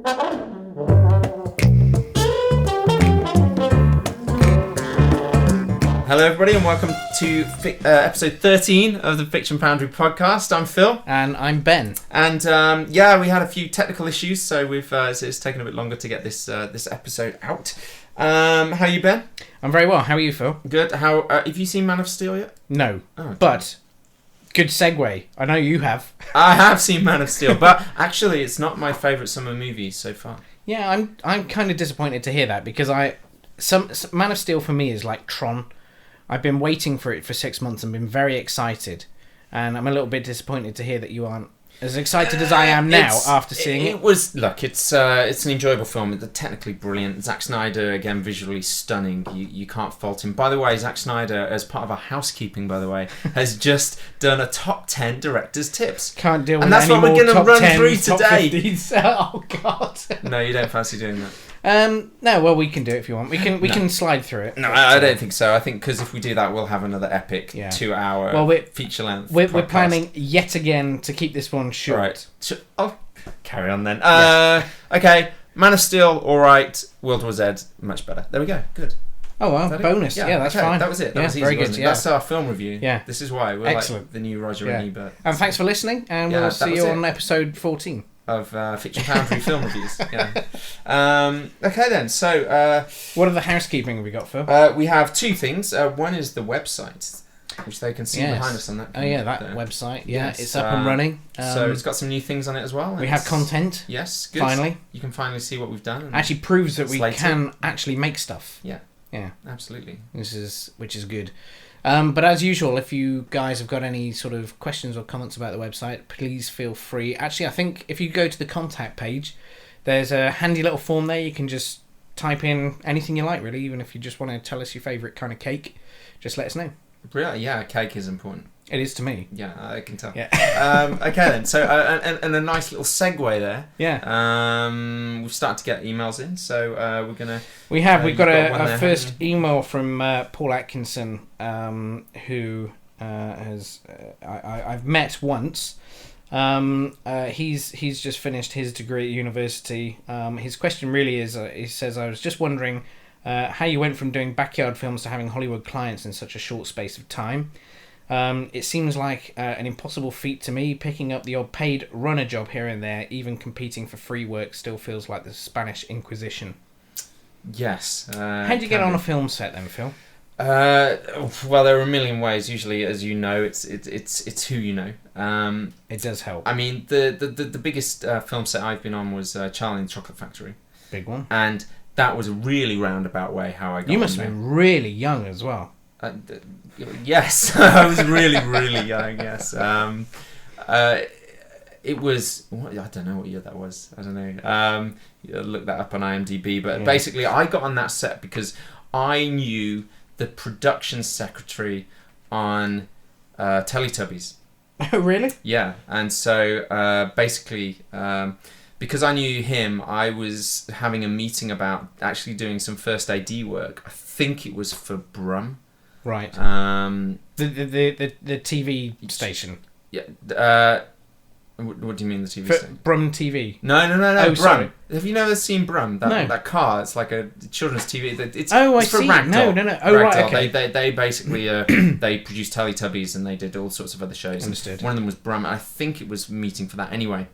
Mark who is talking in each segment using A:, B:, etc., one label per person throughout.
A: Hello everybody and welcome to episode 13 of the Fiction Foundry podcast. I'm Phil.
B: And I'm Ben.
A: And we had a few technical issues, so it's taken a bit longer to get this episode out. How are you, Ben?
B: I'm very well. How are you, Phil?
A: Good. Have you seen Man of Steel yet?
B: No.
A: Oh,
B: but good segue. I know you have.
A: I have seen Man of Steel, but actually it's not my favourite summer movie so far.
B: Yeah, I'm kind of disappointed to hear that because Man of Steel for me is like Tron. I've been waiting for it for 6 months and been very excited, and I'm a little bit disappointed to hear that you aren't as excited as I am now after seeing it.
A: It's an enjoyable film. It's technically brilliant. Zack Snyder, again, visually stunning. You can't fault him. By the way, Zack Snyder, as part of our housekeeping, has just done a top 10 director's tips.
B: Can't deal with
A: and that's
B: any
A: what we're
B: more
A: going to
B: top
A: run
B: 10,
A: through
B: top
A: today.
B: 50s. Oh God.
A: No, you don't fancy doing that.
B: No, well, we can do it if you want. We can slide through it.
A: No, I don't think so. I think because if we do that, we'll have another epic 2-hour feature length.
B: We're planning yet again to keep this one short.
A: Right. Oh, carry on then. Okay, Man of Steel, all right. World War Z, much better. There we go. Good.
B: Oh well, bonus. Yeah, that's fine.
A: That was it. That was easy,
B: very good.
A: wasn't it? That's our film review.
B: Yeah.
A: This is why we're
B: excellent.
A: Like the new Roger and Ebert.
B: And thanks for listening, and we'll see you on episode 14
A: of Fiction Foundry film reviews. Yeah. Okay then. So,
B: what are the housekeeping we got, Phil?
A: We have two things. One is the website, which they can see behind us on that.
B: Oh yeah, that website. Yeah, yes, it's up and running.
A: So it's got some new things on it as well.
B: We have content.
A: Yes, good.
B: Finally,
A: you can finally see what we've done.
B: Actually, proves that we can actually make stuff.
A: Yeah.
B: Yeah.
A: Absolutely.
B: Which is good. But as usual, if you guys have got any sort of questions or comments about the website, please feel free. Actually, I think if you go to the contact page, there's a handy little form there. You can just type in anything you like, really. Even if you just want to tell us your favourite kind of cake, just let us know.
A: Really? Yeah, cake is important.
B: It is to me.
A: Yeah, I can tell.
B: Yeah.
A: Okay then. So and a nice little segue there.
B: Yeah.
A: We've started to get emails in, so we're gonna.
B: We've got a first email from Paul Atkinson, who has I've met once. He's just finished his degree at university. His question really is, he says, I was just wondering how you went from doing backyard films to having Hollywood clients in such a short space of time. It seems like an impossible feat to me. Picking up the odd paid runner job here and there, even competing for free work, still feels like the Spanish Inquisition.
A: Yes.
B: How do you get on a film set then, Phil?
A: Well, there are a million ways. Usually, as you know, it's who you know.
B: It does help.
A: I mean, the biggest film set I've been on was Charlie and the Chocolate Factory.
B: Big one. And
A: that was a really roundabout way how I got.
B: You must have been really young as well.
A: Yes, I was really, really young. Yes, it was. I don't know what year that was. I don't know. Look that up on IMDb. But basically, I got on that set because I knew the production secretary on Teletubbies.
B: Oh, really?
A: Yeah, and so basically. Because I knew him, I was having a meeting about actually doing some first AD work. I think it was for Brum.
B: Right. The TV station.
A: Yeah. What do you mean the TV station?
B: Brum TV.
A: No.
B: Oh,
A: Brum.
B: sorry.
A: Have you never seen Brum?
B: No.
A: That car. It's like a children's TV. It's
B: I
A: for
B: see.
A: Ragdoll.
B: No. Oh, right. Okay.
A: They basically they produced Teletubbies and they did all sorts of other shows.
B: Understood.
A: One of them was Brum. I think it was meeting for that anyway.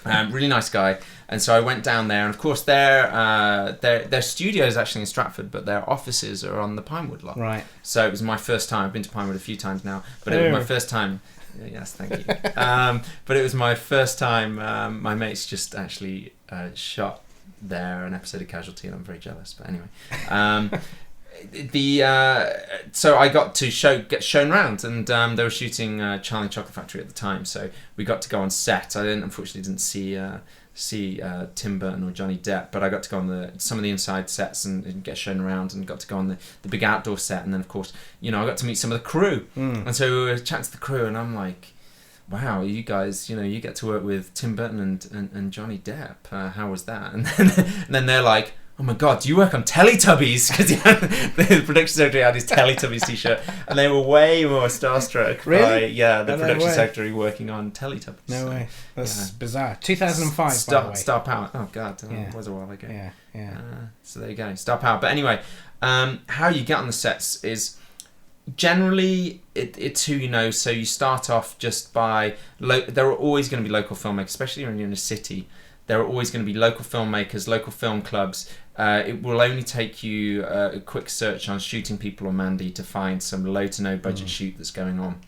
A: Really nice guy, and so I went down there, and of course their studio is actually in Stratford, but their offices are on the Pinewood lot.
B: Right.
A: So it was my first time. I've been to Pinewood a few times now, but it was my first time. Yes, thank you. But it was my first time. My mates just actually shot there an episode of Casualty, and I'm very jealous. But anyway. So I got to get shown around, and they were shooting Charlie and Chocolate Factory at the time, so we got to go on set. I unfortunately didn't see Tim Burton or Johnny Depp, but I got to go on some of the inside sets and get shown around, and got to go on the big outdoor set, and then of course I got to meet some of the crew, and so we were chatting to the crew, and I'm like, wow, you guys, you get to work with Tim Burton and Johnny Depp. How was that? And then they're like, oh my god, do you work on Teletubbies? Because the production secretary had his Teletubbies t-shirt, and they were way more starstruck
B: Really?
A: by the production secretary working on Teletubbies.
B: No way. That's bizarre. 2005, by the way.
A: Star Power. Oh god, it was a while ago. Yeah. So there you go, Star Power. But anyway, how you get on the sets is generally it's who you know. So you start off just by there are always going to be local filmmakers, especially when you're in a city. There are always going to be local filmmakers, local film clubs. It will only take you a quick search on Shooting People or Mandy to find some low to no budget shoot that's going on.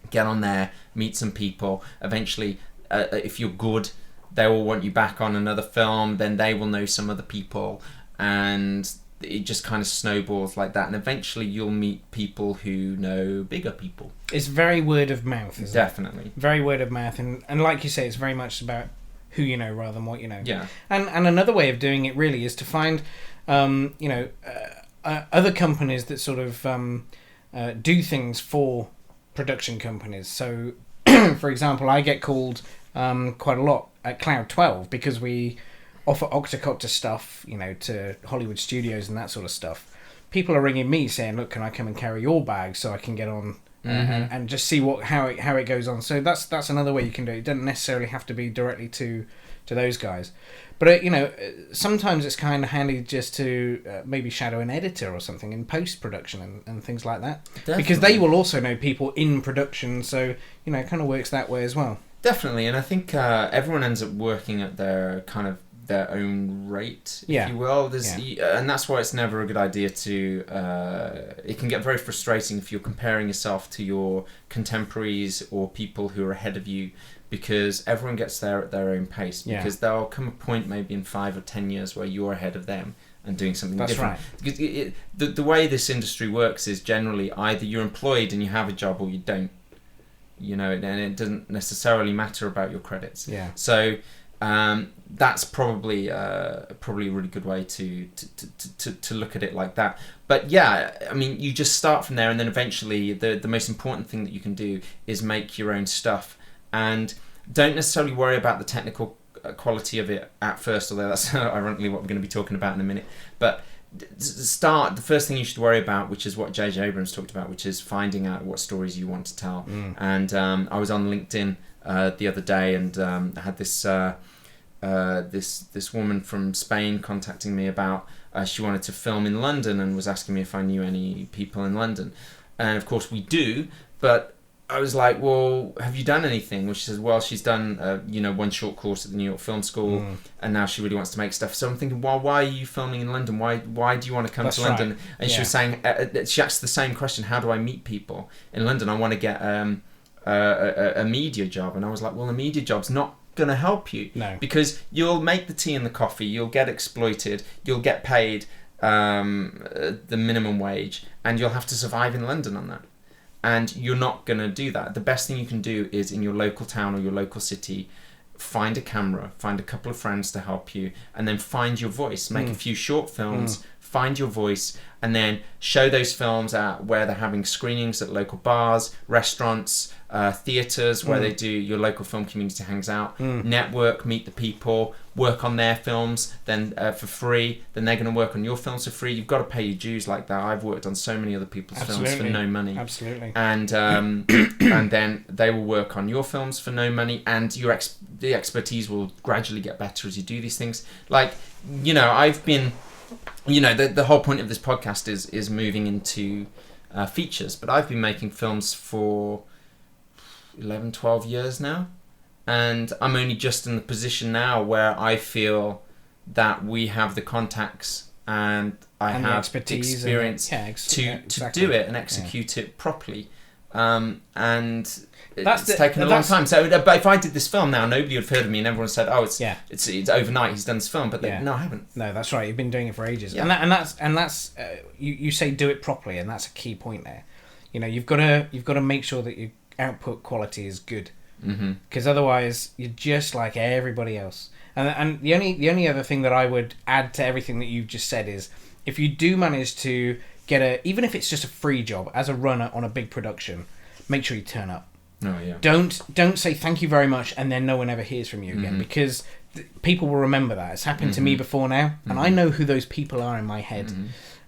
A: Get on there, meet some people. Eventually, if you're good, they will want you back on another film. Then they will know some other people, and it just kind of snowballs like that. And eventually, you'll meet people who know bigger people.
B: It's very word of mouth, isn't it?
A: Definitely.
B: Very word of mouth, and like you say, it's very much about who you know rather than what you know.
A: Yeah.
B: And another way of doing it really is to find, other companies that sort of do things for production companies. So, for example, I get called quite a lot at Cloud 12 because we offer Octocopter stuff, to Hollywood studios and that sort of stuff. People are ringing me saying, "Look, can I come and carry your bag so I can get on?" And just see how it goes on. So that's another way you can do it. It doesn't necessarily have to be directly to those guys, but sometimes it's kind of handy just to maybe shadow an editor or something in post production and things like that. Definitely. Because they will also know people in production, so it kind of works that way as well.
A: Definitely, and I think everyone ends up working at their own rate, if you will. And that's why it's never a good idea to... it can get very frustrating if you're comparing yourself to your contemporaries or people who are ahead of you, because everyone gets there at their own pace. Because there'll come a point maybe in 5 or 10 years where you're ahead of them and doing something different. That's right. Because the way this industry works is generally either you're employed and you have a job or you don't. And it doesn't necessarily matter about your credits. Yeah. So... that's probably a really good way to look at it like that. But you just start from there, and then eventually the most important thing that you can do is make your own stuff, and don't necessarily worry about the technical quality of it at first, although that's ironically what we're going to be talking about in a minute. But the first thing you should worry about, which is what J.J. Abrams talked about, which is finding out what stories you want to tell. And I was on LinkedIn the other day, and I had this woman from Spain contacting me about she wanted to film in London and was asking me if I knew any people in London. And of course we do, but I was like, well, have you done anything? Well, she says, well, she's done one short course at the New York Film School, and now she really wants to make stuff. So I'm thinking, well, why are you filming in London? Why do you want to come to London? And she was saying, she asked the same question, how do I meet people in London? I want to get a media job. And I was like, well, a media job's not going to help you.
B: No.
A: Because you'll make the tea and the coffee, you'll get exploited, you'll get paid the minimum wage, and you'll have to survive in London on that. And you're not going to do that. The best thing you can do is in your local town or your local city, find a camera, find a couple of friends to help you, and then find your voice. Make a few short films, find your voice, and then show those films at where they're having screenings at local bars, restaurants, theatres, where they do, your local film community hangs out. Network, meet the people, work on their films, then for free. Then they're going to work on your films for free. You've got to pay your dues like that. I've worked on so many other people's films for no money.
B: Absolutely.
A: And and then they will work on your films for no money, and the expertise will gradually get better as you do these things. Like, I've been... the whole point of this podcast is moving into features, but I've been making films for 11, 12 years now, and I'm only just in the position now where I feel that we have the contacts and I have expertise, experience to do it and execute it properly, and it's taken a long time. So, but if I did this film now, nobody would have heard of me, and everyone said, "Oh, it's overnight. He's done this film." But no, I haven't.
B: No, that's right. You've been doing it for ages, and that's you say do it properly, and that's a key point there. You've got to make sure that your output quality is good, because otherwise you're just like everybody else. And the only other thing that I would add to everything that you've just said is, if you do manage to get even if it's just a free job as a runner on a big production, make sure you turn up.
A: Oh, yeah.
B: Don't say thank you very much and then no one ever hears from you again, because people will remember that. It's happened to me before now, and I know who those people are in my head,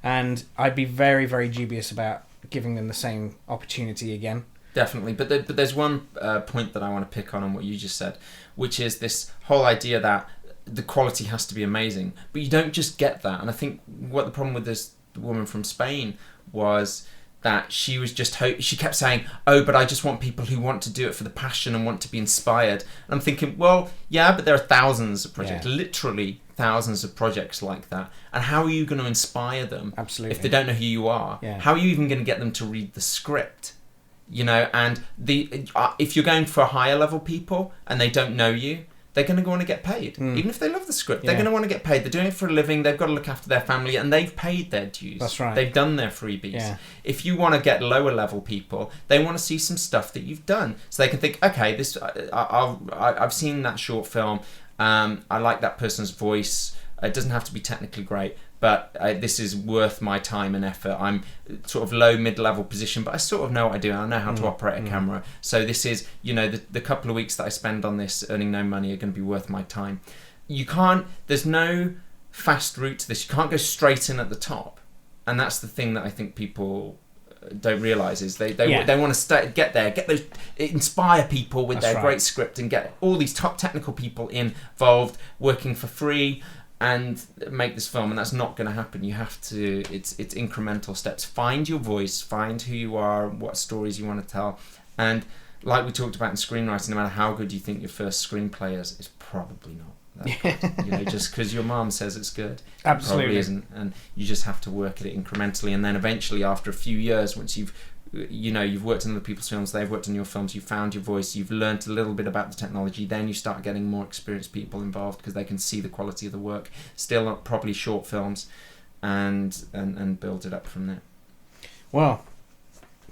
B: and I'd be very, very dubious about giving them the same opportunity again.
A: Definitely, but there's one point that I want to pick on what you just said, which is this whole idea that the quality has to be amazing, but you don't just get that. And I think what the problem with this woman from Spain was that she was just she kept saying, oh, but I just want people who want to do it for the passion and want to be inspired. And I'm thinking, well, yeah, but there are thousands of projects, literally thousands of projects like that. And how are you going to inspire them
B: Absolutely.
A: if they don't know who you are?
B: Yeah.
A: How are you even going to get them to read the script? You know, and if you're going for higher level people and they don't know you, they're going to want to get paid. Even if they love the script, they're going to want to get paid. They're doing it for a living. They've got to look after their family, and they've paid their dues.
B: That's right.
A: They've done their freebies.
B: Yeah.
A: If you want to get lower level people, they want to see some stuff that you've done, so they can think, okay, this I've seen that short film. I like that person's voice. It doesn't have to be technically great, but this is worth my time and effort. I'm sort of low, mid-level position, but I sort of know what I do. I know how to operate a camera. So this is, you know, the couple of weeks that I spend on this earning no money are going to be worth my time. There's no fast route to this. You can't go straight in at the top. And that's the thing that I think people don't realise is they want to get there, inspire people with their great script and get all these top technical people involved, working for free, and make this film, and that's not going to happen. You have to, it's incremental steps. Find your voice, find who you are, what stories you want to tell, and like we talked about in screenwriting, no matter how good you think your first screenplay is, it's probably not that good. You know, just because your mom says it's good,
B: Absolutely.
A: It probably isn't, and you just have to work at it incrementally, and then eventually, after a few years, once you've worked on other people's films, they've worked on your films, you've found your voice, you've learnt a little bit about the technology, then you start getting more experienced people involved because they can see the quality of the work, still not probably short films, and build it up from there.
B: Well,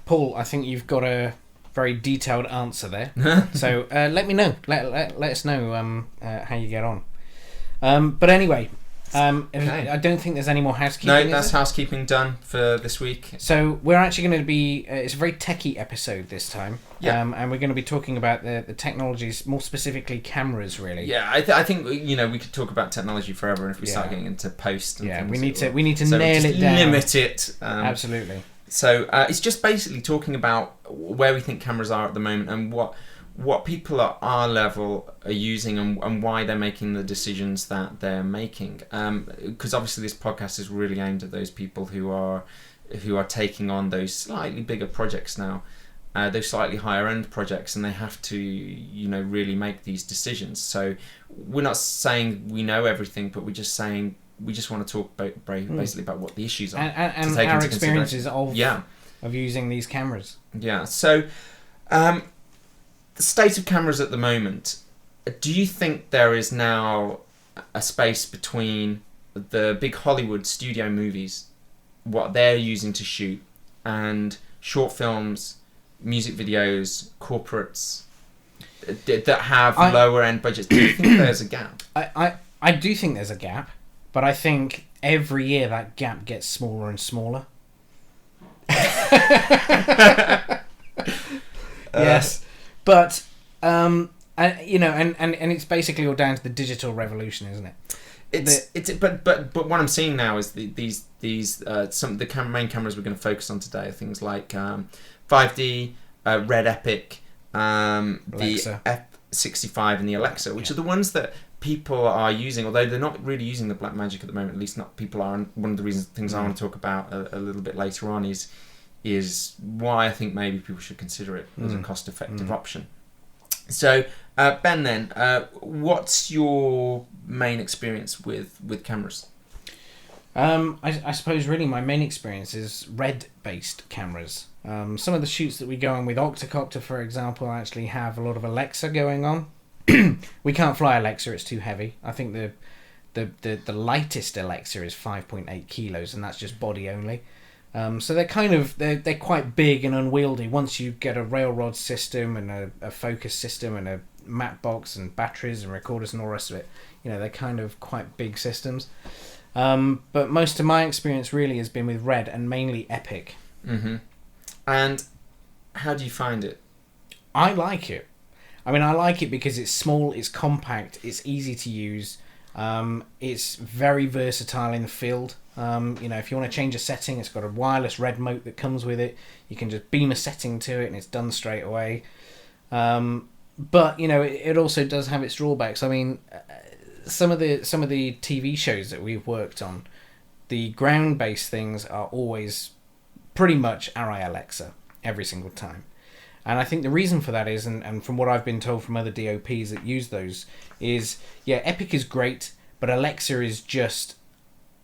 B: Paul, I think you've got a very detailed answer there. So let me know. Let us know how you get on. But anyway,
A: Okay.
B: I don't think there's any more housekeeping.
A: No, that's housekeeping done for this week.
B: So we're actually going to be, it's a very techie episode this time.
A: Yeah.
B: And we're going to be talking about the technologies, more specifically cameras, really.
A: Yeah, I think we could talk about technology forever, and if we start getting into post and things,
B: we need to nail it down.
A: Limit it.
B: Absolutely.
A: So it's just basically talking about where we think cameras are at the moment and what people at our level are using and why they're making the decisions that they're making. Because obviously this podcast is really aimed at those people who are taking on those slightly bigger projects now, those slightly higher end projects, and they have to really make these decisions. So we're not saying we know everything, but we're just saying we just want to talk basically about what the issues are
B: and our experiences of using these cameras.
A: Yeah. So. The state of cameras at the moment, do you think there is now a space between the big Hollywood studio movies, what they're using to shoot, and short films, music videos, corporates that have lower end budgets? Do you think there's a gap?
B: I do think there's a gap, but I think every year that gap gets smaller and smaller. Yes. But and it's basically all down to the digital revolution, isn't it?
A: But what I'm seeing now is these some of the main cameras we're going to focus on today are things like 5D, Red Epic, the F65 and the Alexa, which are the ones that people are using, although they're not really using the Blackmagic at the moment. At least not people are. And one of the things I want to talk about a little bit later on is why I think maybe people should consider it as a cost-effective option. So, Ben, then, what's your main experience with cameras?
B: I suppose really my main experience is RED-based cameras. Some of the shoots that we go on with Octocopter, for example, actually have a lot of Alexa going on. We can't fly Alexa; it's too heavy. I think the lightest Alexa is 5.8 kilos, and that's just body only. So they're quite big and unwieldy. Once you get a railrod system and a focus system and a map box and batteries and recorders and all the rest of it, they're kind of quite big systems. But most of my experience really has been with Red and mainly Epic.
A: Mm-hmm. And how do you find it?
B: I like it. I mean, I like it because it's small, it's compact, it's easy to use. It's very versatile in the field. If you want to change a setting, it's got a wireless red remote that comes with it. You can just beam a setting to it and it's done straight away. But it also does have its drawbacks. I mean, some of the TV shows that we've worked on, the ground-based things are always pretty much "Arai Alexa" every single time. And I think the reason for that is, and from what I've been told from other DOPs that use those, is, Epic is great, but Alexa is just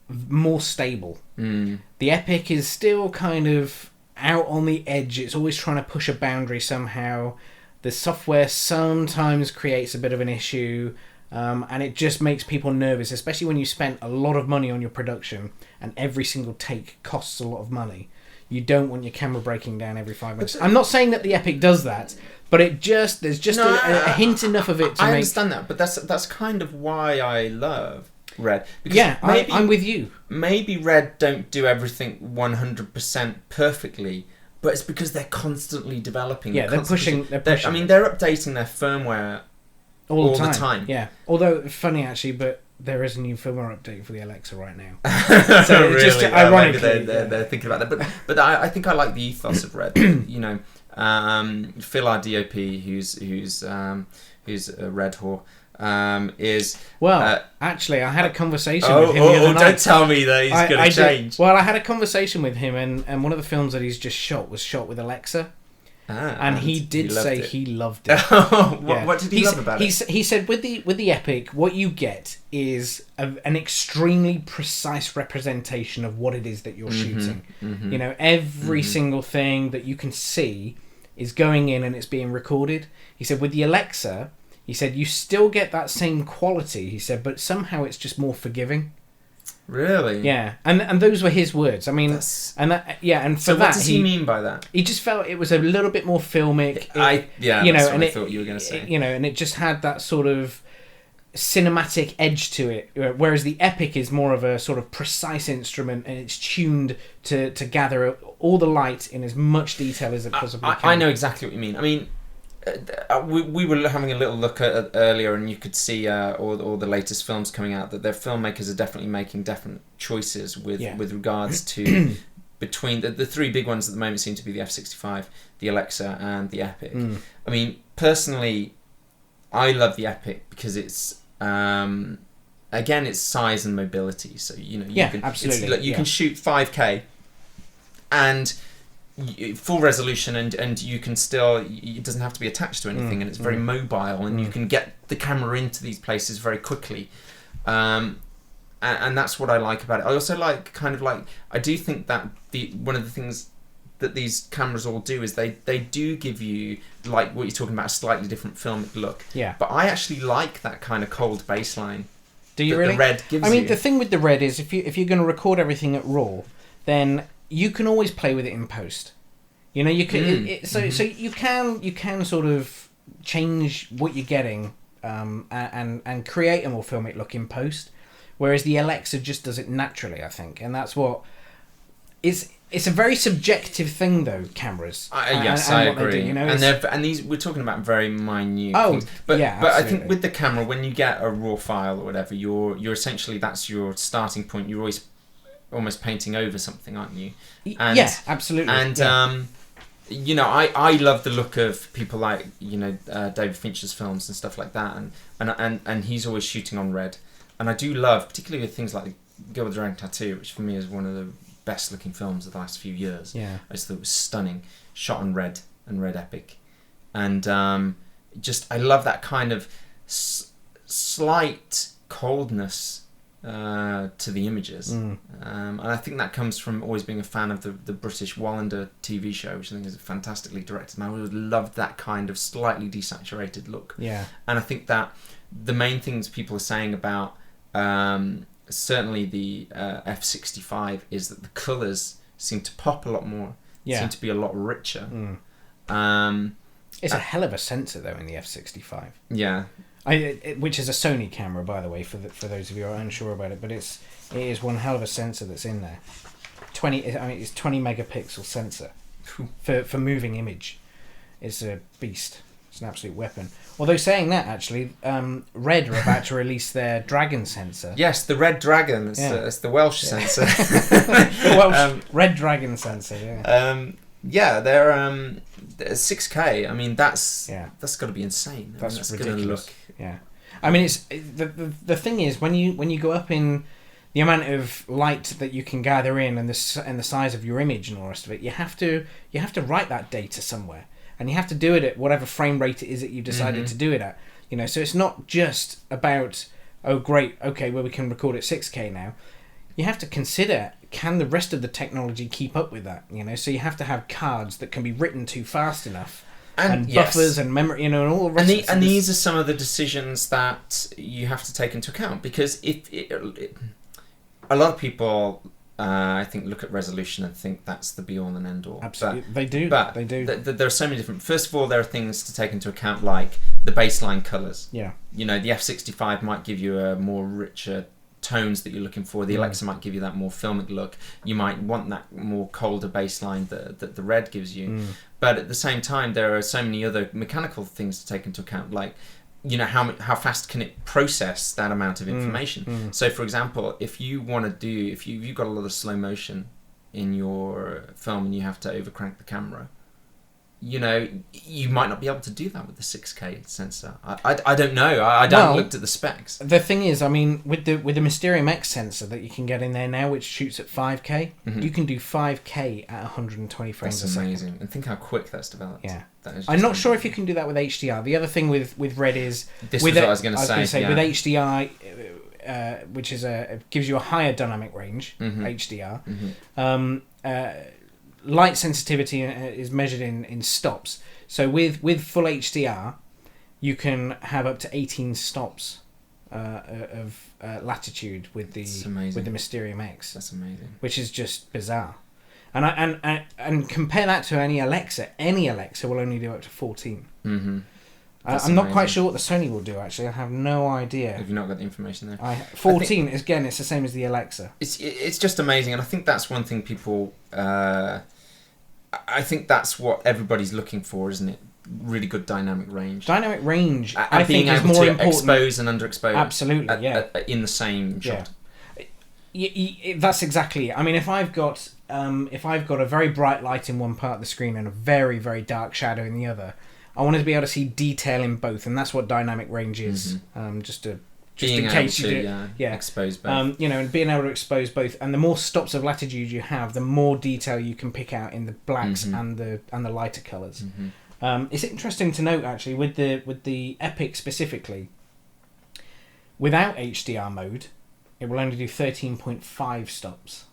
B: more stable. The Epic is still kind of out on the edge. It's always trying to push a boundary somehow. The software sometimes creates a bit of an issue, and it just makes people nervous, especially when you spent a lot of money on your production and every single take costs a lot of money. You don't want your camera breaking down every 5 minutes. I'm not saying that the Epic does that, but there's just a hint enough of it to
A: I understand that, but that's kind of why I love Red.
B: Because I'm with you.
A: Maybe Red don't do everything 100% perfectly, but it's because they're constantly developing.
B: Yeah, they're pushing.
A: They're updating their firmware all the time.
B: Yeah. Although, funny actually, but there is a new firmware update for the Alexa right now.
A: So
B: really? Just ironically,
A: maybe they're thinking about that. But I think I like the ethos of Red. Phil, our DOP, who's a Red whore, is...
B: Well, actually, I had a conversation with him the other night.
A: Don't tell me that he's going to change.
B: Well, I had a conversation with him, and one of the films that he's just shot was shot with Alexa. And he did say he loved it.
A: What did he love about it?
B: He said with the Epic, what you get is an extremely precise representation of what it is that you're shooting. Every single thing that you can see is going in and it's being recorded. He said with the Alexa, he said you still get that same quality. He said, but somehow it's just more forgiving.
A: Really?
B: Yeah, and those were his words. I mean, and for
A: what does he mean by that?
B: He just felt it was a little bit more filmic.
A: I thought you were going to say.
B: And it just had that sort of cinematic edge to it, whereas the Epic is more of a sort of precise instrument, and it's tuned to gather all the light in as much detail as it possibly can.
A: I know exactly what you mean. I mean, we were having a little look at earlier, and you could see all the latest films coming out, that their filmmakers are definitely making different choices with regards to between the three big ones at the moment seem to be the F65, the Alexa, and the Epic. I mean, personally, I love the Epic because it's again, it's size and mobility. So you can
B: absolutely
A: you can shoot 5K and full resolution, and you can still, it doesn't have to be attached to anything, and it's very mobile, and you can get the camera into these places very quickly, and that's what I like about it. I also like I do think that one of the things that these cameras all do is they do give you, like what you're talking about, a slightly different filmic look.
B: Yeah.
A: But I actually like that kind of cold baseline.
B: Do you really?
A: The Red gives you.
B: I mean, the thing with the Red is if you're going to record everything at RAW, then you can always play with it in post. You can so you can sort of change what you're getting and create a more filmic look in post, whereas the Alexa just does it naturally, I think, and that's what it's a very subjective thing though, cameras.
A: Yes, I agree. And these, we're talking about very minute things. But I think with the camera, when you get a raw file or whatever, you're essentially, that's your starting point. You're always almost painting over something, aren't you?
B: Absolutely.
A: And I love the look of people like David Fincher's films and stuff like that, and he's always shooting on red, and I do love, particularly with things like Girl with the Dragon Tattoo, which for me is one of the best looking films of the last few years. I just thought it was stunning, shot on red and Red Epic, and I love that kind of slight coldness to the images, and I think that comes from always being a fan of the British Wallander TV show, which I think is fantastically directed, and I always loved that kind of slightly desaturated look. And I think that the main things people are saying about certainly the F65 is that the colours seem to pop a lot more, seem to be a lot richer.
B: It's a hell of a sensor though in the F65. Which is a Sony camera, by the way, for those of you who are unsure about it, but it is one hell of a sensor that's in there. It's 20 megapixel sensor for moving image. It's a beast. It's an absolute weapon. Although saying that, actually, Red are about to release their dragon sensor.
A: Yes, the red dragon. It's the Welsh sensor.
B: Welsh red dragon sensor. Yeah.
A: They're 6K. I mean, that's got to be insane.
B: That's
A: ridiculous.
B: Look, yeah. I mean, it's the thing is when you go up in the amount of light that you can gather in and the size of your image and all the rest of it, you have to write that data somewhere, and you have to do it at whatever frame rate it is that you've decided to do it at. So it's not just about, oh great, okay, well we can record at 6K now. You have to consider, can the rest of the technology keep up with that? So you have to have cards that can be written to fast enough. And buffers and memory, and all the rest.
A: And these are some of the decisions that you have to take into account, because a lot of people, I think, look at resolution and think that's the be all and end all.
B: Absolutely, they do.
A: But
B: they do.
A: There are so many different. First of all, there are things to take into account, like the baseline colours.
B: Yeah.
A: The F65 might give you a more richer tones that you're looking for. The Alexa might give you that more filmic look. You might want that more colder baseline that the Red gives you. But at the same time, there are so many other mechanical things to take into account, like how fast can it process that amount of information. So for example, if you've got a lot of slow motion in your film and you have to overcrank the camera, you might not be able to do that with the 6K sensor. I don't know. I haven't looked at the specs.
B: The thing is, I mean, with the Mysterium X sensor that you can get in there now, which shoots at 5K, you can do 5K at 120 frames a second.
A: That's amazing. And think how quick that's developed.
B: Yeah. I'm not sure if you can do that with HDR. The other thing with Red is...
A: This was what I was going to say.
B: With HDR, which gives you a higher dynamic range, HDR, light sensitivity is measured in stops. So with full HDR, you can have up to 18 stops of latitude with the Mysterium X.
A: That's amazing.
B: Which is just bizarre. And compare that to any Alexa. Any Alexa will only do up to 14. I'm not quite sure what the Sony will do, actually. I have no idea.
A: Have you not got the information there?
B: 14, again, it's the same as the Alexa.
A: It's just amazing, and I think that's one thing people... I think that's what everybody's looking for, isn't it? Really good dynamic range.
B: Dynamic range, I think, is more important.
A: Expose and underexpose.
B: Absolutely,
A: in the same shot.
B: That's exactly it. I mean, if I've got a very bright light in one part of the screen and a very, very dark shadow in the other, I want to be able to see detail in both, and that's what dynamic range is. Just in case you do,
A: expose both.
B: And being able to expose both, and the more stops of latitude you have, the more detail you can pick out in the blacks and the lighter colours. It's interesting to note, actually, with the Epic specifically, without HDR mode, it will only do 13.5 stops.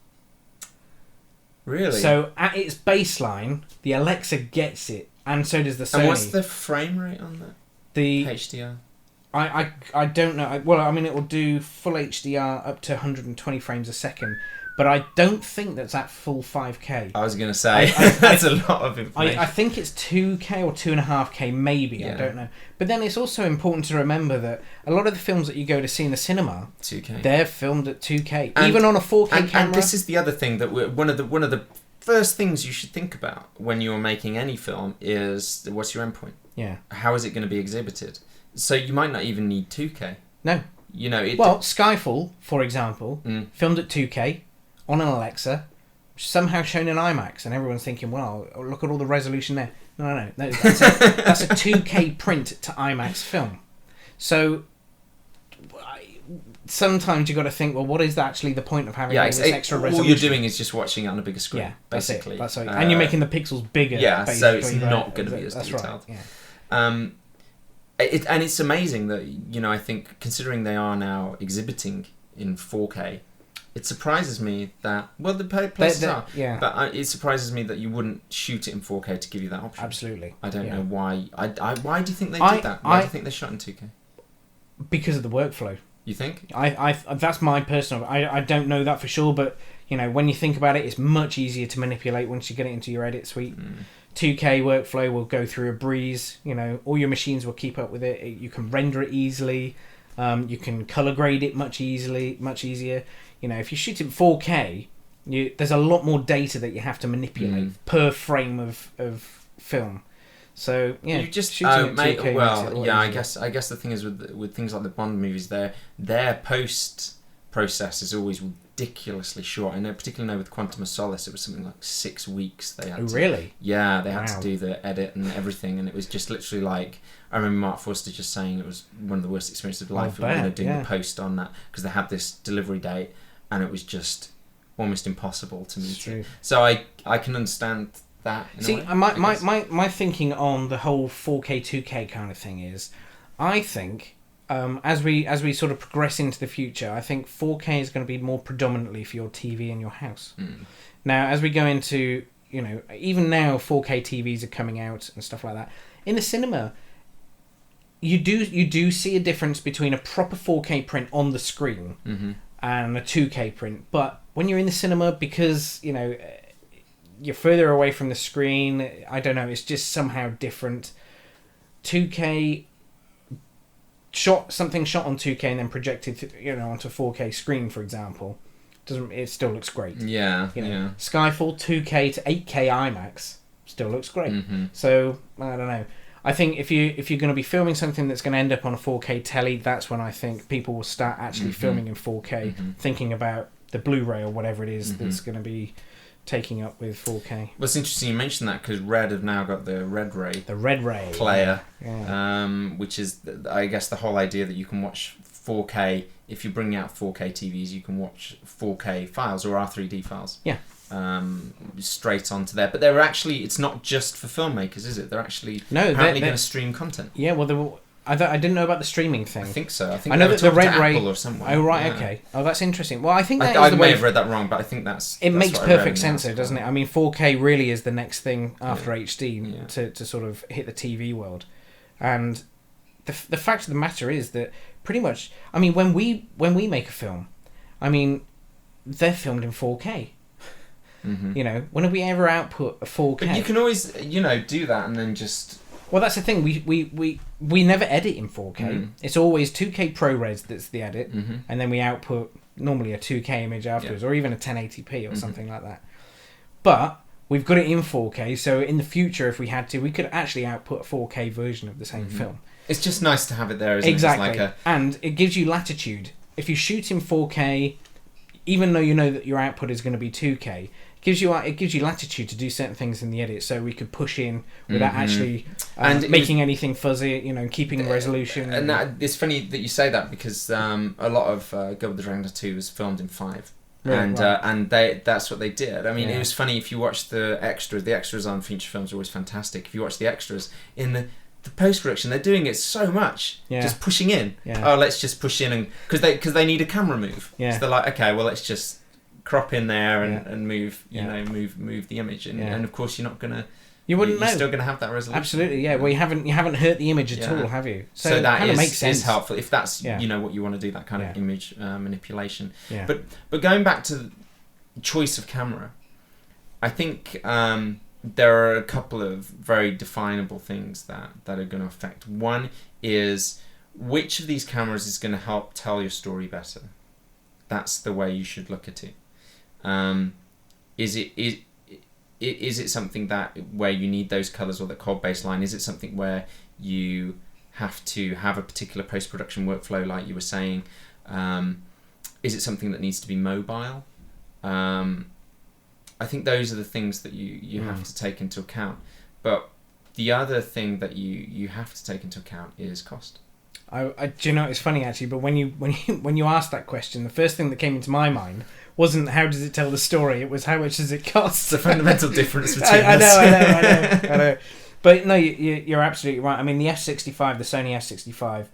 A: Really?
B: So at its baseline, the Alexa gets it, and so does the Sony.
A: And what's the frame rate on that? The HDR?
B: I don't know. Well, I mean, it will do full HDR up to 120 frames a second, but I don't think that's at full 5K.
A: I was going to say, that's a lot of information.
B: I think it's 2K or 2.5K, maybe. Yeah. I don't know. But then it's also important to remember that a lot of the films that you go to see in the cinema,
A: 2K,
B: they're filmed at 2K, even on a 4K camera.
A: And this is the other thing that one of the first things you should think about when you're making any film is, what's your endpoint?
B: Yeah. How
A: is it going to be exhibited? So you might not even need 2K.
B: No. Skyfall, for example, filmed at 2K on an Alexa, somehow shown in IMAX, and everyone's thinking, well, look at all the resolution there. No, that's a 2K print to IMAX film. So sometimes you've got to think, well, what is actually the point of having this extra resolution?
A: All you're doing is just watching it on a bigger screen, basically.
B: That's right. And you're making the pixels bigger.
A: Yeah, so it's not going to be as detailed.
B: Right, yeah.
A: And it's amazing that, I think, considering they are now exhibiting in 4K, it surprises me that, well, the places are, but it surprises me that you wouldn't shoot it in 4K to give you that option.
B: Absolutely.
A: I don't know why. Why do you think they did that? Why do you think they shot in 2K?
B: Because of the workflow.
A: You think?
B: That's my personal... I don't know that for sure, but, when you think about it, it's much easier to manipulate once you get it into your edit suite. 2K workflow will go through a breeze. All your machines will keep up with it. You can render it easily. You can color grade it much easier. If you shoot it in 4K, there's a lot more data that you have to manipulate per frame of film. So yeah,
A: you just
B: shooting at 2K makes it a lot
A: I
B: easier.
A: guess the thing is with things like the Bond movies, their post process is always ridiculously short. I know, particularly with Quantum of Solace, it was something like 6 weeks. They had
B: Really?
A: Yeah, they had
B: Wow.
A: to do the edit and everything, and it was just literally like, I remember Mark Forster just saying it was one of the worst experiences of life doing the post on that, because they had this delivery date and it was just almost impossible to meet it. So I can understand that.
B: See, my thinking on the whole 4K 2K kind of thing is, I think as we sort of progress into the future, I think 4K is going to be more predominantly for your TV in your house. Now, as we go into, even now 4K TVs are coming out and stuff like that. In the cinema, you do see a difference between a proper 4K print on the screen and a 2K print. But when you're in the cinema, because you're further away from the screen, I don't know, it's just somehow different. 2K something shot on 2K and then projected onto a 4K screen, for example, it still looks great. Skyfall 2K to 8K IMAX still looks great. So I don't know, I think if you're going to be filming something that's going to end up on a 4K telly, that's when I think people will start actually filming in 4K, thinking about the Blu-ray or whatever it is that's going to be taking up with 4K.
A: Well, it's interesting you mentioned that, because Red have now got the Red Ray player, which is, I guess, the whole idea that you can watch 4K. If you bring out 4K TVs, you can watch 4K files or R3D files. Straight onto there. But they're actually, it's not just for filmmakers, is it? They're actually apparently going to stream content.
B: Yeah, well, I didn't know about the streaming thing.
A: I think so. I think
B: I know that the Red Ray
A: Apple or somewhere.
B: Oh right, okay. Oh, that's interesting. Well, I think that
A: I may have read that wrong, but I think that's.
B: It makes perfect sense, though, doesn't it? I mean, 4K really is the next thing after HD to sort of hit the TV world, and the fact of the matter is that pretty much, I mean, when we make a film, I mean, they're filmed in 4K. When have we ever output a 4K?
A: But you can always, do that and then just.
B: Well, that's the thing. We never edit in 4K. It's always 2K ProRes that's the edit, and then we output normally a 2K image afterwards, or even a 1080p or something like that. But we've got it in 4K, so in the future, if we had to, we could actually output a 4K version of the same film.
A: It's just nice to have it there, isn't
B: exactly.
A: it? It's like
B: and it gives you latitude. If you shoot in 4K, even though you know that your output is going to be 2K, it gives you latitude to do certain things in the edit, so we could push in without actually making anything fuzzy, keeping resolution.
A: And it's funny that you say that, because a lot of Go with the Dragon 2 was filmed in 5. And that's what they did. I mean, it was funny, if you watch the extras on feature films are always fantastic. If you watch the extras in the post-production, they're doing it so much, just pushing in. Oh, let's just push in, and because they need a camera move. So they're like, okay, well, let's just crop in there and move the image, and of course you're not gonna. You wouldn't know. You're still gonna have that resolution.
B: Absolutely, yeah. Well, you haven't hurt the image at all, have you?
A: So that
B: kind of makes sense.
A: Is helpful if that's what you want to do, that kind of image manipulation. But going back to choice of camera, I think there are a couple of very definable things that are going to affect. One is, which of these cameras is going to help tell your story better? That's the way you should look at it. Is it something that where you need those colors or the cold baseline? Is it something where you have to have a particular post-production workflow, like you were saying? Is it something that needs to be mobile? I think those are the things that you have to take into account. But the other thing that you have to take into account is cost.
B: Do you know, it's funny actually, but when you asked that question, the first thing that came into my mind wasn't how does it tell the story, it was how much does it cost.
A: It's a fundamental difference between
B: I know. But no, you're absolutely right. I mean, the F65, the Sony F65,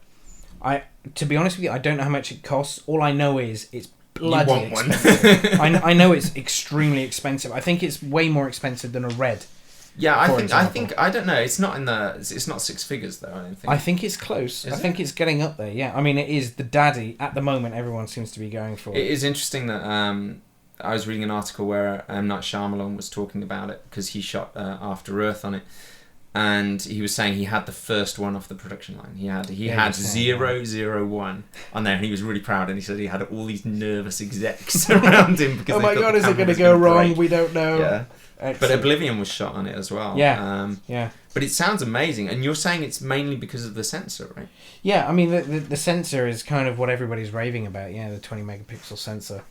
B: to be honest with you, I don't know how much it costs. All I know is it's bloody expensive. I know it's extremely expensive. I think it's way more expensive than a Red.
A: Yeah, I think I don't know. It's not it's not six figures though. I don't think.
B: I think it's close. I think it's getting up there. Yeah, I mean it is the daddy at the moment. Everyone seems to be going for it.
A: It is interesting that I was reading an article where M. Night Shyamalan was talking about it, because he shot After Earth on it, and he was saying he had the first one off the production line. He had 001 on there, and he was really proud. And he said he had all these nervous execs around him because
B: oh my god, is it going to go wrong? We don't know.
A: Yeah. But Oblivion was shot on it as well.
B: Yeah.
A: But it sounds amazing, and you're saying it's mainly because of the sensor, right?
B: Yeah, I mean the sensor is kind of what everybody's raving about. Yeah, the 20 megapixel sensor.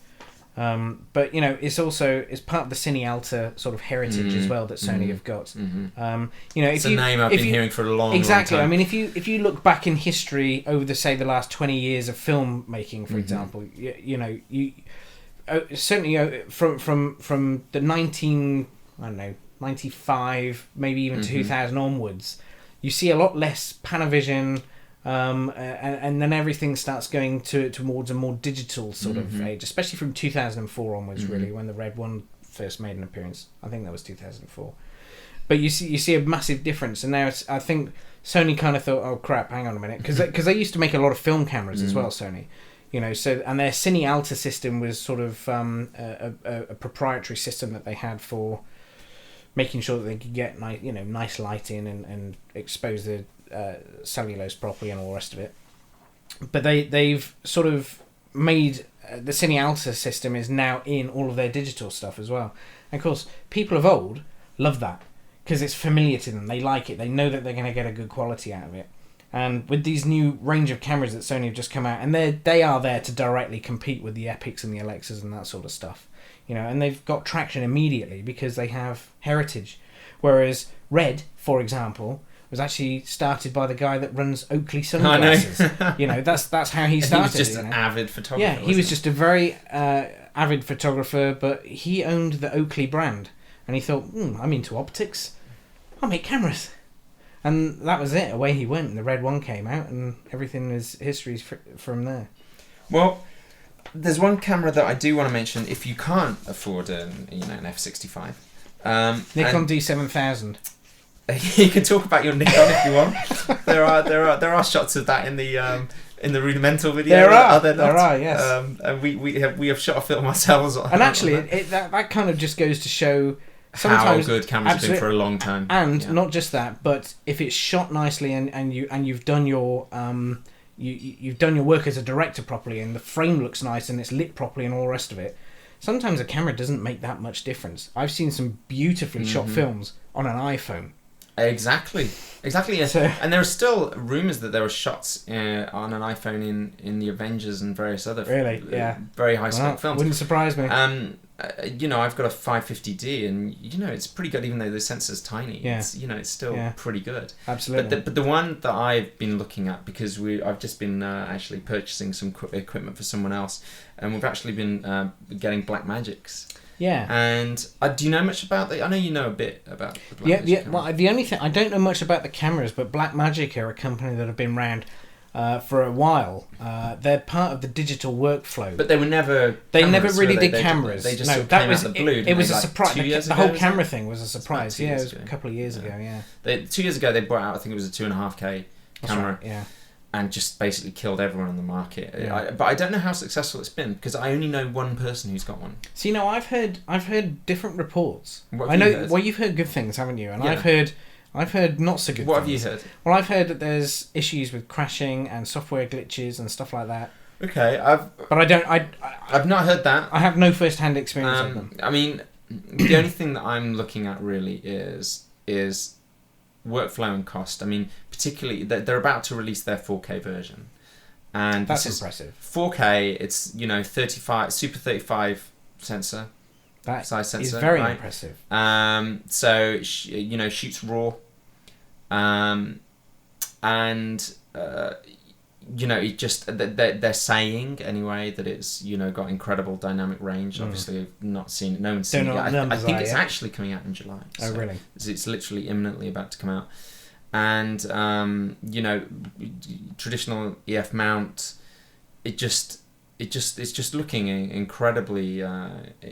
B: But it's part of the Cine Alta sort of heritage as well that Sony have got.
A: Mm-hmm.
B: It's
A: a name I've been hearing for a long time.
B: I mean, if you look back in history over the last 20 years of filmmaking, for example, you certainly from the 95, maybe even 2000 onwards, you see a lot less Panavision. And then everything starts going towards a more digital sort of age, especially from 2004 onwards, really, when the Red One first made an appearance. I think that was 2004. But you see a massive difference, and now I think Sony kind of thought, oh crap, hang on a minute, because they used to make a lot of film cameras as well, Sony. So and their Cine Alta system was sort of a proprietary system that they had for making sure that they could get nice lighting and expose the cellulose properly and all the rest of it. But they've sort of made the Cine Alta system is now in all of their digital stuff as well. And of course, people of old love that because it's familiar to them. They like it. They know that they're going to get a good quality out of it. And with these new range of cameras that Sony have just come out, and they are there to directly compete with the Epics and the Alexas and that sort of stuff. And they've got traction immediately because they have heritage. Whereas Red, for example, was actually started by the guy that runs Oakley sunglasses. I know. That's how he started.
A: He was just an avid photographer.
B: Yeah, he was just a very avid photographer, but he owned the Oakley brand, and he thought, I'm into optics, I'll make cameras. And that was it. Away he went, and the Red One came out, and everything is history from there.
A: Well, there's one camera that I do want to mention if you can't afford an F65.
B: Nikon D7000.
A: You can talk about your Nikon if you want. There are shots of that in the rudimental video.
B: There are, yes.
A: And we have shot a film ourselves.
B: And actually, that kind of just goes to show
A: how good cameras have been for a long time.
B: And not just that, but if it's shot nicely and you've done your you've done your work as a director properly, and the frame looks nice and it's lit properly and all the rest of it. Sometimes a camera doesn't make that much difference. I've seen some beautifully shot films on an iPhone.
A: Exactly. Yeah.
B: So,
A: and there are still rumours that there were shots on an iPhone in the Avengers and various other very high spec films.
B: Wouldn't surprise me.
A: I've got a 550D, and it's pretty good, even though the sensor's tiny.
B: Yeah.
A: It's still pretty good.
B: Absolutely.
A: But the one that I've been looking at, because I've just been actually purchasing some equipment for someone else, and we've actually been getting Blackmagics.
B: Yeah.
A: And do you know much about I know you know a bit about the Blackmagic.
B: Yeah. Well, the only thing I don't know much about the cameras, but Blackmagic are a company that have been around for a while. They're part of the digital workflow.
A: But they were never.
B: They never really did cameras.
A: They just came out of the blue.
B: It was a surprise. The whole camera
A: thing
B: thing was a surprise. Yeah, it was a couple of years ago. Yeah.
A: 2 years ago they brought out, I think it was a 2.5K camera.
B: Right, yeah.
A: And just basically killed everyone on the market.
B: Yeah.
A: But I don't know how successful it's been, because I only know one person who's got one.
B: So I've heard different reports.
A: What have you heard?
B: Well, you've heard good things, haven't you? And I've heard not so good.
A: What
B: things.
A: have you heard?
B: Well, I've heard that there's issues with crashing and software glitches and stuff like that.
A: Okay,
B: I've
A: not heard that.
B: I have no first-hand experience of them.
A: I mean, the only thing that I'm looking at really is workflow and cost. I mean, particularly they're about to release their 4K version, and
B: that's impressive.
A: 4K, it's 35 Super 35 sensor,
B: that
A: size sensor,
B: is very
A: right?
B: impressive.
A: So shoots raw, and it just they're saying anyway that it's got incredible dynamic range. Obviously, I've not seen it. No one's seen it yet. I think it's actually coming out in July.
B: Oh, really?
A: It's literally imminently about to come out. And traditional EF mount, it's just looking incredibly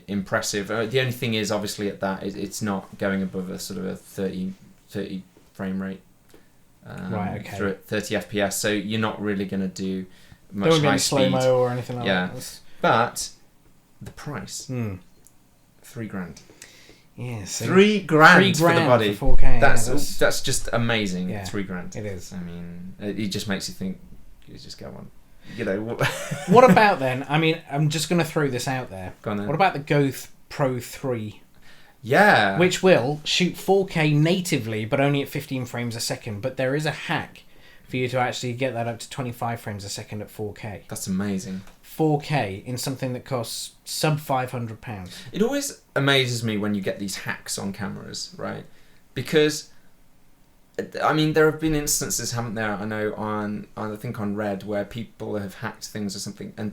A: impressive. The only thing is, obviously, at that it's not going above a sort of a 30 frame rate.
B: Right, okay.
A: Through 30 FPS, so you're not really going to do much
B: Don't
A: high
B: get
A: speed.
B: slow-mo or anything like that.
A: But the price, $3,000.
B: Yes,
A: $3,000 for the body.
B: For 4K.
A: That's just amazing.
B: Yeah,
A: $3,000.
B: It is.
A: I mean, it just makes you think. You just go on. You know.
B: What about then? I mean, I'm just going to throw this out there.
A: Go on then.
B: What about the Pro 3?
A: Yeah.
B: Which will shoot 4K natively, but only at 15 frames a second. But there is a hack for you to actually get that up to 25 frames a second at 4K.
A: That's amazing.
B: 4K in something that costs sub £500.
A: It always amazes me when you get these hacks on cameras, right? Because, I mean, there have been instances, haven't there? I know I think on Red, where people have hacked things or something, and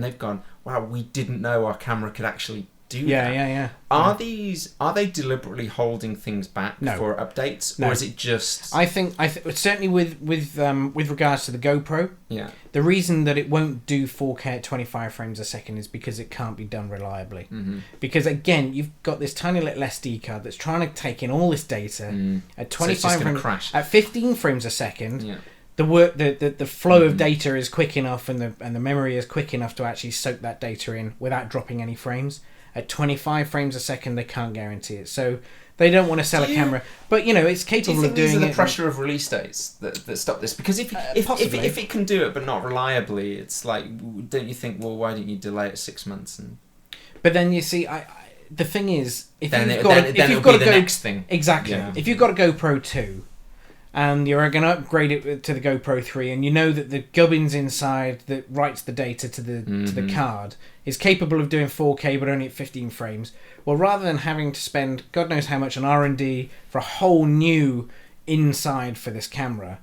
A: they've gone, "Wow, we didn't know our camera could actually do that."
B: Yeah.
A: Are they deliberately holding things back for updates, or is it just?
B: I think certainly with regards to the GoPro.
A: Yeah.
B: The reason that it won't do 4K at 25 frames a second is because it can't be done reliably.
A: Mm-hmm.
B: Because again, you've got this tiny little SD card that's trying to take in all this data at 25 frames
A: crash.
B: at 15 frames a second.
A: Yeah.
B: The flow of data is quick enough, and the memory is quick enough to actually soak that data in without dropping any frames. At 25 frames a second, they can't guarantee it. So they don't want to sell a camera, but it's capable of doing it.
A: These are the pressure of release dates that stop this? Because if it can do it but not reliably, it's like, don't you think? Well, why don't you delay it 6 months?
B: But then you see, the thing is, if
A: then
B: you've got the
A: next thing.
B: Exactly. Yeah. If you've got a GoPro 2. And you're going to upgrade it to the GoPro 3, and you know that the gubbins inside that writes the data to the card is capable of doing 4K but only at 15 frames. Well, rather than having to spend God knows how much on R&D for a whole new inside for this camera,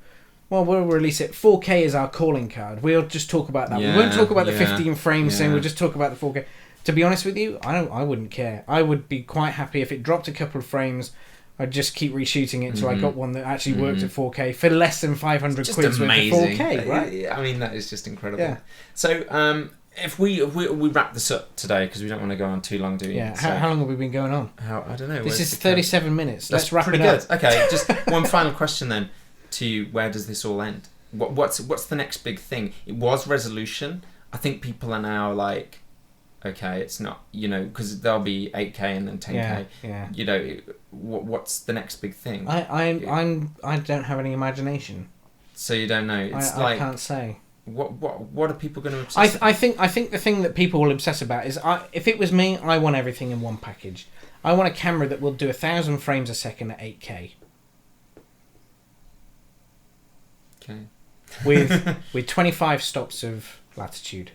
B: well, we'll release it. 4K is our calling card. We'll just talk about that.
A: Yeah,
B: we won't talk about the 15 frames
A: yeah.
B: thing. We'll just talk about the 4K. To be honest with you, I wouldn't care. I would be quite happy if it dropped a couple of frames. I'd just keep reshooting it until I got one that actually worked at 4K for less than 500 quid worth of 4K, right?
A: I mean, that is just incredible.
B: Yeah.
A: So, if we wrap this up today, because we don't want to go on too long, do we?
B: Yeah. How long have we been going on?
A: I don't know.
B: This is 37 minutes.
A: Let's
B: wrap it
A: up.
B: Good.
A: Okay, just one final question then. To you, where does this all end? What's the next big thing? It was resolution. I think people are now like, okay, it's not, because there'll be 8K and then 10K.
B: Yeah.
A: What's the next big thing?
B: I don't have any imagination.
A: So you don't know.
B: I can't say.
A: What are people going to obsess about?
B: I think the thing that people will obsess about is, if it was me, I want everything in one package. I want a camera that will do 1,000 frames a second at 8K.
A: Okay.
B: with 25 stops of latitude.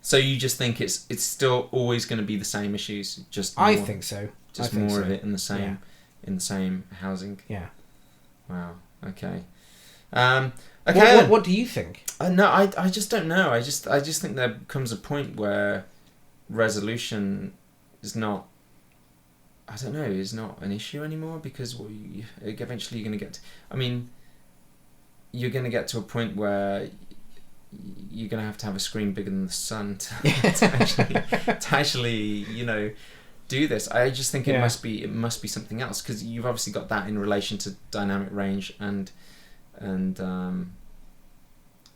A: So you just think it's still always going to be the same issues?
B: I think so.
A: Just more of it in the same housing.
B: Yeah.
A: Wow. Okay. Okay.
B: What do you think?
A: No, I just don't know. I just think there comes a point where resolution is not. I don't know. Is not an issue anymore, because eventually you're going to get. You're going to get to a point where you're going to have a screen bigger than the sun to actually do this. I just think it must be something else, because you've obviously got that in relation to dynamic range and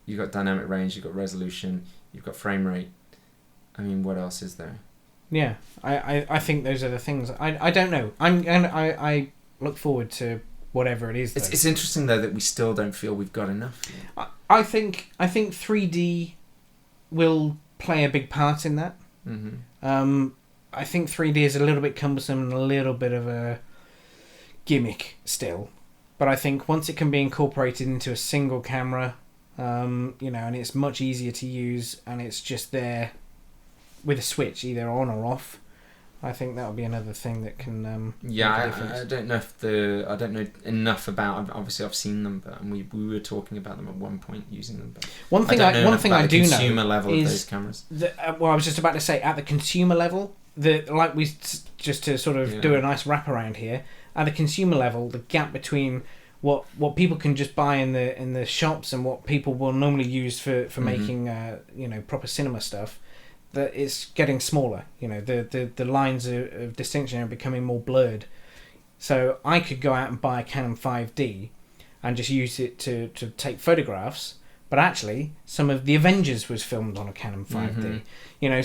A: you've got dynamic range, you've got resolution, you've got frame rate. I mean, what else is there?
B: Yeah, I think those are the things. I don't know. I look forward to whatever it is.
A: It's interesting though that we still don't feel we've got enough.
B: I think 3D will play a big part in that. Mm-hmm. I think 3D is a little bit cumbersome and a little bit of a gimmick still, but I think once it can be incorporated into a single camera, and it's much easier to use, and it's just there with a switch either on or off, I think that'll be another thing that can make a difference.
A: I don't know enough about. Obviously, I've seen them, but we were talking about them at one point using them. But
B: one thing I do know is
A: consumer level of those cameras.
B: I was just about to say, at the consumer level, just to sort of do a nice wraparound here. At the consumer level, the gap between what people can just buy in the shops and what people will normally use for making proper cinema stuff, that it's getting smaller. The lines of distinction are becoming more blurred. So I could go out and buy a Canon 5D and just use it to take photographs, but actually some of the Avengers was filmed on a Canon 5D.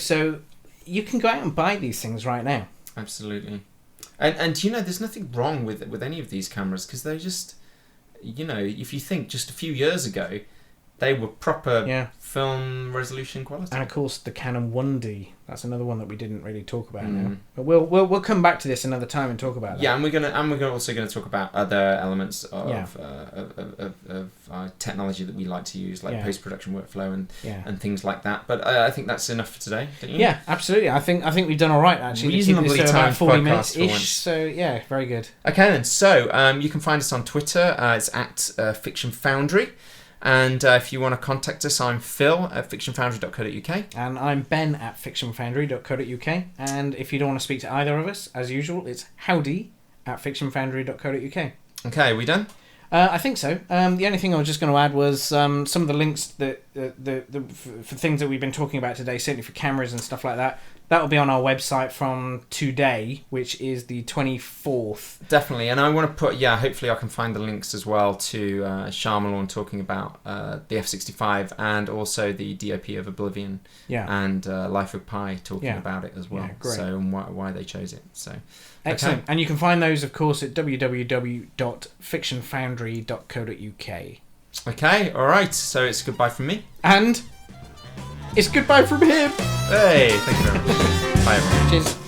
B: So you can go out and buy these things right now.
A: Absolutely. And there's nothing wrong with any of these cameras, because they're just, if you think just a few years ago, they were proper film resolution quality.
B: And of course the Canon 1D. That's another one that we didn't really talk about now. But we'll come back to this another time and talk about that.
A: Yeah, and we're also gonna talk about other elements of technology that we like to use, like post-production workflow and things like that. But I think that's enough for today, don't you?
B: Yeah, absolutely. I think we've done all right actually.
A: Reasonably timed
B: 40
A: podcast
B: minutes
A: for
B: ish.
A: once.
B: So yeah, very good.
A: Okay then. So you can find us on Twitter. It's at Fiction Foundry. And if you want to contact us, I'm Phil at fictionfoundry.co.uk.
B: And I'm Ben at fictionfoundry.co.uk. And if you don't want to speak to either of us, as usual, it's howdy at fictionfoundry.co.uk.
A: Okay, are we done?
B: I think so. The only thing I was just going to add was some of the links that for things that we've been talking about today, certainly for cameras and stuff like that. That will be on our website from today, which is the 24th.
A: Definitely, and I want to put, hopefully I can find the links as well to Shyamalan talking about the F-65 and also the DOP of Oblivion and Life of Pi talking about it as well.
B: Yeah, great.
A: So, and why they chose it. So,
B: excellent.
A: Okay.
B: And you can find those, of course, at www.fictionfoundry.co.uk.
A: Okay, all right. So it's goodbye from me.
B: And it's goodbye from him.
A: Hey, thank you very much. Bye, everyone.
B: Cheers.